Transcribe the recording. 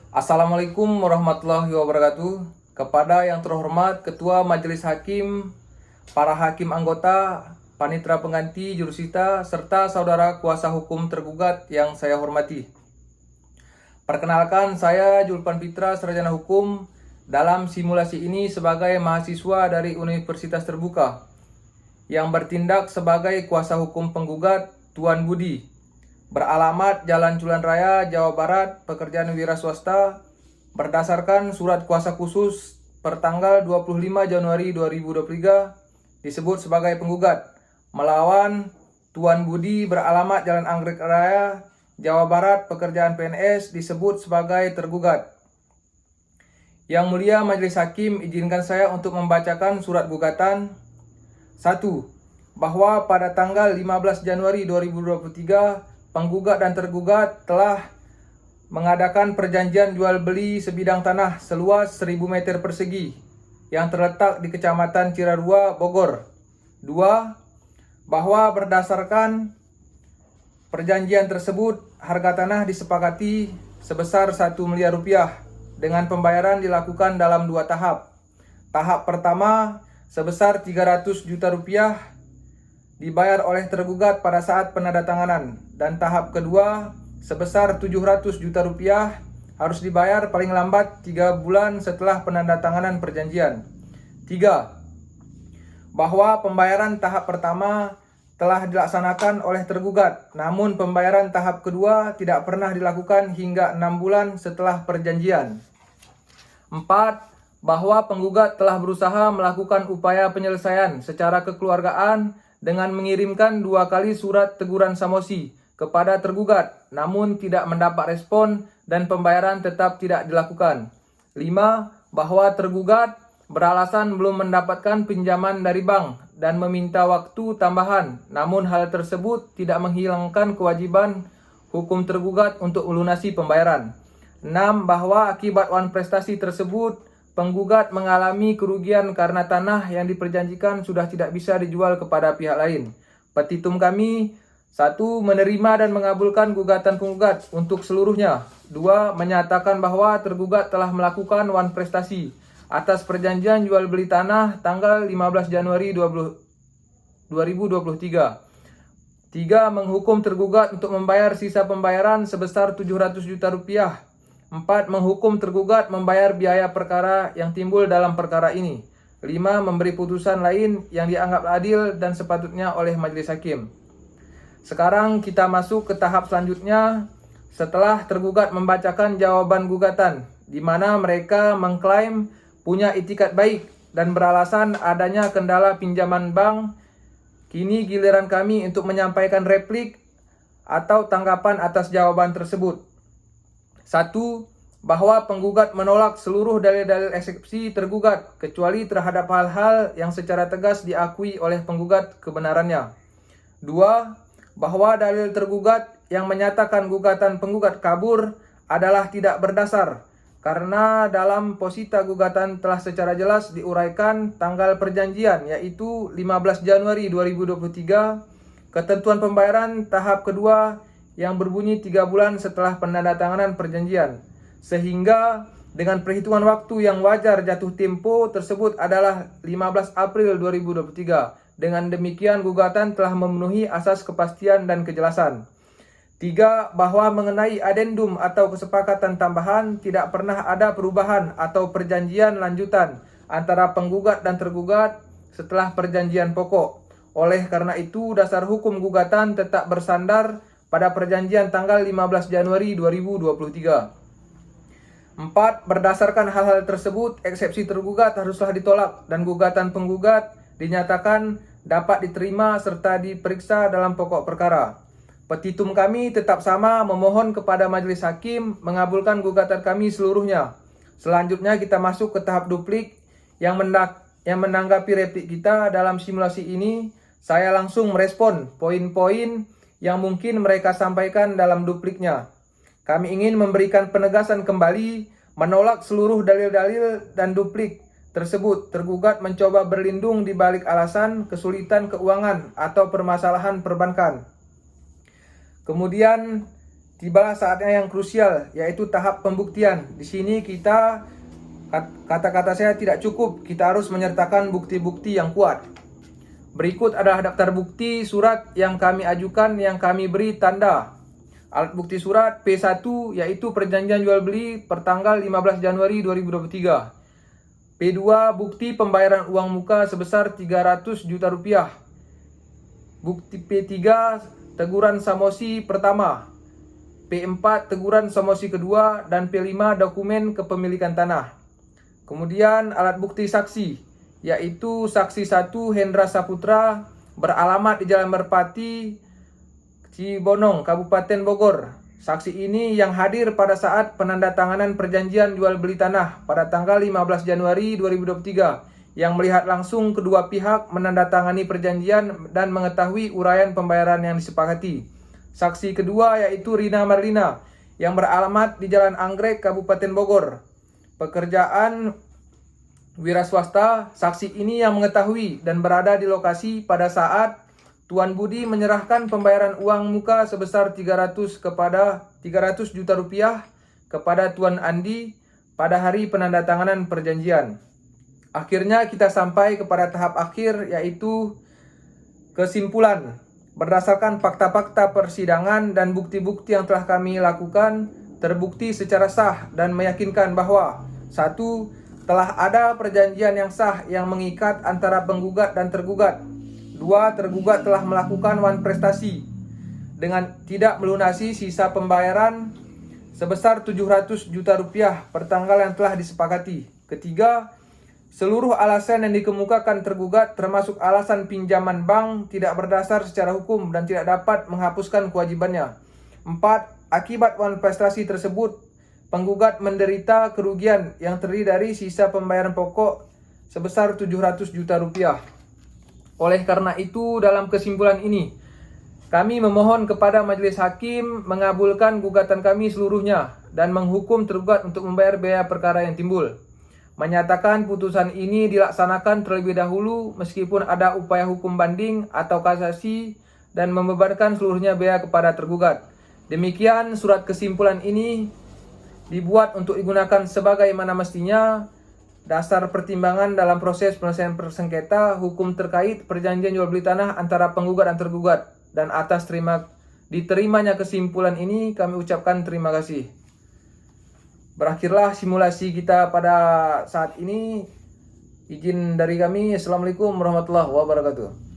Assalamualaikum warahmatullahi wabarakatuh. Kepada yang terhormat Ketua Majelis Hakim, para hakim anggota, panitera pengganti, jurusita, serta saudara kuasa hukum tergugat yang saya hormati. Perkenalkan, saya Julpan Fitra, Sarjana Hukum, dalam simulasi ini sebagai mahasiswa dari Universitas Terbuka yang bertindak sebagai kuasa hukum penggugat Tuan Budi, beralamat Jalan Culan Raya, Jawa Barat, pekerjaan wira swasta, berdasarkan surat kuasa khusus pertanggal 25 Januari 2023 disebut sebagai penggugat, melawan Tuan Budi beralamat Jalan Anggrek Raya, Jawa Barat, pekerjaan PNS disebut sebagai tergugat. Yang mulia Majelis Hakim, izinkan saya untuk membacakan surat gugatan. 1. Bahwa pada tanggal 15 Januari 2023, penggugat dan tergugat telah mengadakan perjanjian jual beli sebidang tanah seluas 1000 meter persegi yang terletak di Kecamatan Cirarua, Bogor. 2. Bahwa berdasarkan perjanjian tersebut, harga tanah disepakati sebesar 1 miliar rupiah dengan pembayaran dilakukan dalam 2 tahap. Tahap pertama sebesar 300 juta rupiah dibayar oleh tergugat pada saat penandatanganan, dan tahap kedua sebesar 700 juta rupiah harus dibayar paling lambat 3 bulan setelah penandatanganan perjanjian. 3. Bahwa pembayaran tahap pertama telah dilaksanakan oleh tergugat, namun pembayaran tahap kedua tidak pernah dilakukan hingga 6 bulan setelah perjanjian. 4. Bahwa penggugat telah berusaha melakukan upaya penyelesaian secara kekeluargaan dengan mengirimkan 2 kali surat teguran samosi kepada tergugat, namun tidak mendapat respon dan pembayaran tetap tidak dilakukan. 5. Bahwa tergugat beralasan belum mendapatkan pinjaman dari bank dan meminta waktu tambahan, namun hal tersebut tidak menghilangkan kewajiban hukum tergugat untuk melunasi pembayaran. 6. Bahwa akibat wan prestasi tersebut, penggugat mengalami kerugian karena tanah yang diperjanjikan sudah tidak bisa dijual kepada pihak lain. Petitum kami: 1. Menerima dan mengabulkan gugatan penggugat untuk seluruhnya. 2. Menyatakan bahwa tergugat telah melakukan wan prestasi atas perjanjian jual beli tanah tanggal 15 Januari 2023. 3. Menghukum tergugat untuk membayar sisa pembayaran sebesar 700 juta rupiah. 4. Menghukum tergugat membayar biaya perkara yang timbul dalam perkara ini. 5. Memberi putusan lain yang dianggap adil dan sepatutnya oleh Majelis Hakim. Sekarang kita masuk ke tahap selanjutnya setelah tergugat membacakan jawaban gugatan, di mana mereka mengklaim punya itikat baik dan beralasan adanya kendala pinjaman bank. Kini giliran kami untuk menyampaikan replik atau tanggapan atas jawaban tersebut. 1. Bahwa penggugat menolak seluruh dalil-dalil eksepsi tergugat kecuali terhadap hal-hal yang secara tegas diakui oleh penggugat kebenarannya. 2. Bahwa dalil tergugat yang menyatakan gugatan penggugat kabur adalah tidak berdasar, karena dalam posita gugatan telah secara jelas diuraikan tanggal perjanjian, yaitu 15 Januari 2023, ketentuan pembayaran tahap kedua yang berbunyi 3 bulan setelah penandatanganan perjanjian, sehingga dengan perhitungan waktu yang wajar jatuh tempo tersebut adalah 15 April 2023. Dengan demikian gugatan telah memenuhi asas kepastian dan kejelasan. 3. Bahwa mengenai adendum atau kesepakatan tambahan tidak pernah ada perubahan atau perjanjian lanjutan antara penggugat dan tergugat setelah perjanjian pokok. Oleh karena itu, dasar hukum gugatan tetap bersandar pada perjanjian tanggal 15 Januari 2023. 4. Berdasarkan hal-hal tersebut, eksepsi tergugat haruslah ditolak dan gugatan penggugat dinyatakan dapat diterima serta diperiksa dalam pokok perkara. Petitum kami tetap sama, memohon kepada Majelis Hakim mengabulkan gugatan kami seluruhnya. Selanjutnya kita masuk ke tahap duplik yang menanggapi replik kita dalam simulasi ini. Saya langsung merespon poin-poin yang mungkin mereka sampaikan dalam dupliknya. Kami ingin memberikan penegasan kembali, menolak seluruh dalil-dalil dan duplik tersebut. Tergugat mencoba berlindung di balik alasan kesulitan keuangan atau permasalahan perbankan. Kemudian tibalah saatnya yang krusial, yaitu tahap pembuktian. Di sini kata-kata saya tidak cukup, kita harus menyertakan bukti-bukti yang kuat. Berikut adalah daftar bukti surat yang kami ajukan yang kami beri tanda. Alat bukti surat P1 yaitu perjanjian jual beli pertanggal 15 Januari 2023. P2 bukti pembayaran uang muka sebesar 300 juta rupiah. Bukti P3 teguran samosi pertama. P4 teguran samosi kedua, dan P5 dokumen kepemilikan tanah. Kemudian alat bukti saksi yaitu saksi 1 Hendra Saputra beralamat di Jalan Merpati, Cibonong, Kabupaten Bogor. Saksi ini yang hadir pada saat penandatanganan perjanjian jual beli tanah pada tanggal 15 Januari 2023 yang melihat langsung kedua pihak menandatangani perjanjian dan mengetahui uraian pembayaran yang disepakati. Saksi kedua yaitu Rina Marlina yang beralamat di Jalan Anggrek, Kabupaten Bogor. Pekerjaan wira swasta. Saksi ini yang mengetahui dan berada di lokasi pada saat Tuan Budi menyerahkan pembayaran uang muka sebesar 300 juta rupiah kepada Tuan Andi pada hari penandatanganan perjanjian. Akhirnya kita sampai kepada tahap akhir yaitu kesimpulan. Berdasarkan fakta-fakta persidangan dan bukti-bukti yang telah kami lakukan, terbukti secara sah dan meyakinkan bahwa 1. Telah ada perjanjian yang sah yang mengikat antara penggugat dan tergugat. 2. Tergugat telah melakukan wan prestasi dengan tidak melunasi sisa pembayaran sebesar 700 juta rupiah per tanggal yang telah disepakati. Ketiga, seluruh alasan yang dikemukakan tergugat termasuk alasan pinjaman bank tidak berdasar secara hukum dan tidak dapat menghapuskan kewajibannya. 4. Akibat wan prestasi tersebut, penggugat menderita kerugian yang terdiri dari sisa pembayaran pokok sebesar 700 juta rupiah. Oleh karena itu, dalam kesimpulan ini, kami memohon kepada majelis hakim mengabulkan gugatan kami seluruhnya dan menghukum tergugat untuk membayar biaya perkara yang timbul. Menyatakan putusan ini dilaksanakan terlebih dahulu meskipun ada upaya hukum banding atau kasasi dan membebankan seluruhnya biaya kepada tergugat. Demikian surat kesimpulan ini dibuat untuk digunakan sebagaimana mestinya dasar pertimbangan dalam proses penyelesaian persengketa hukum terkait perjanjian jual beli tanah antara penggugat dan tergugat, dan atas diterimanya kesimpulan ini kami ucapkan terima kasih. Berakhirlah simulasi kita pada saat ini. Izin dari kami. Assalamualaikum warahmatullahi wabarakatuh.